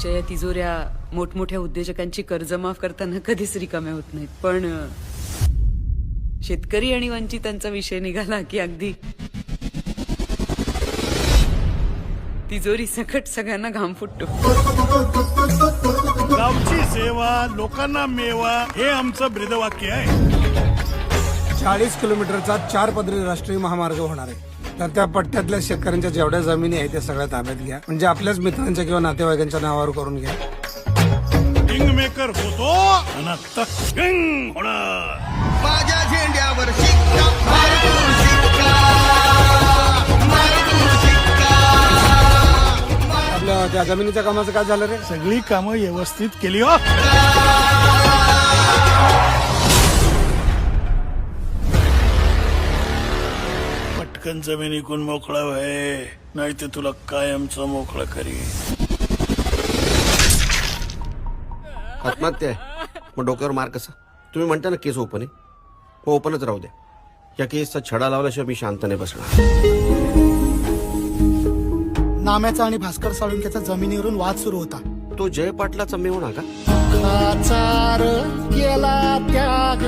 तुमच्या या तिजोऱ्या मोठमोठ्या उद्योजकांची कर्ज माफ करताना कधीच रिकाम्या होत नाहीत. पण शेतकरी आणि वंचितांचा विषय निघाला की अगदी तिजोरी सकट सगळ्यांना घाम फुटतो. गावची सेवा लोकांना मेवा हे आमचं ब्रीदवाक्य आहे. 40 किलोमीटरचा 4 पदरी राष्ट्रीय महामार्ग होणार आहे. तर त्या पट्ट्यातल्या शेतकऱ्यांच्या जेवढ्या जमिनी आहेत त्या सगळ्या ताब्यात घ्या. म्हणजे आपल्याच मित्रांच्या किंवा नातेवाईकांच्या नावावर करून घ्या. किंग मेकर होतो आणि आता किंग होणार. माझ्या झेंड्यावर शिक्का मारून शिक्का मारून शिक्का. आपल्या त्या जमिनीच्या कामाचं काय झालं रे? सगळी कामं व्यवस्थित केली हो. पटकन जमिनीकून मोकळा व्हाय, नाही ते तुला कायमचं मोकळं करी. आत्महत्या आहे मग डोक्यावर मार कसा? तुम्ही म्हणता ना केस ओपन आहे, हो ओपनच राहू द्या. या केसचा छडा लावल्याशिवाय मी शांत नाही बसणार. नाम्याचा आणि भास्कर साळुंक्याचा जमिनीवरून वाद सुरू होता. तो जय पाटलाचा मेहुणा का? खाचार केला त्याग.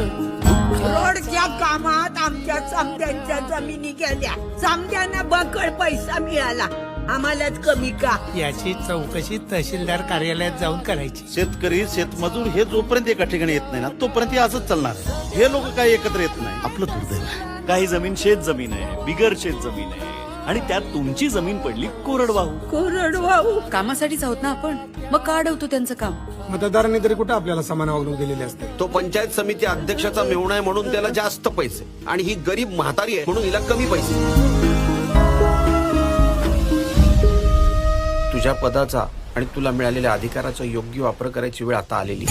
रोडच्या कामात आमच्या समद्यांच्या जमिनी गेल्या. समद्यांना बकड पैसा मिळाला, आम्हालाच कमी का? याची चौकशी तहसीलदार कार्यालयात जाऊन करायची. शेतकरी शेतमजूर हे जोपर्यंत एका ठिकाणी येत नाही ना तोपर्यंत हे असंच चालणार. हे लोक काही एकत्र येत नाही. आपलं दुर्दैव आहे. काही जमीन शेत जमीन आहे, बिगर शेत जमीन आहे आणि त्यात तुमची जमीन पडली कोरडवाहू. कोरडवाहू कामासाठीच आहोत ना आपण, मग का अडवतो त्यांचं काम? मतदारांनी तरी कुठे आपल्याला समान वागणूक दिलेली असते. तो पंचायत समिती अध्यक्षाचा मेहुणा आहे म्हणून त्याला जास्त पैसे, आणि ही गरीब म्हातारी आहे म्हणून हिला कमी पैसे. तुझ्या पदाचा आणि तुला मिळालेल्या अधिकाराचा योग्य वापर करायची वेळ आता आलेली.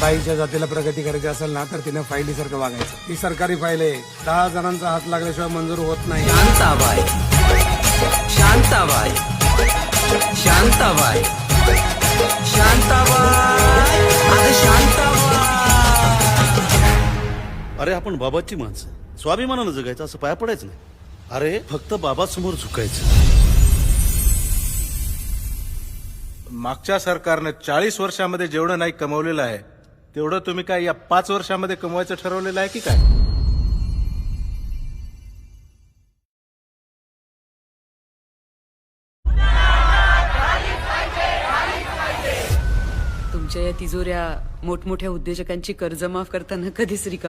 बाईच्या जातीला प्रगती करायची असेल ना तर तिने फाईलीसारखं वागायचं. ही सरकारी फाईल आहे, 10 जणांचा हात लागल्याशिवाय मंजूर होत नाही. शांताबाई शांताबाई शांताबाई शांताबाई अरे शांताबाई. अरे आपण बाबाची माणसं, स्वाभिमानानं जगायचं, असं पाया पडायचं नाही. अरे फक्त बाबासमोर झुकायचं. मागच्या सरकारनं 40 वर्षामध्ये जेवढं नाही कमवलेलं आहे तेवढं तुम्ही काय या 5 वर्षामध्ये कमवायचं ठरवलेलं आहे की काय? तुमच्या या तिजोऱ्या मोठमोठ्या उद्योजकांची कर्ज माफ करताना कधीच रिकाम्या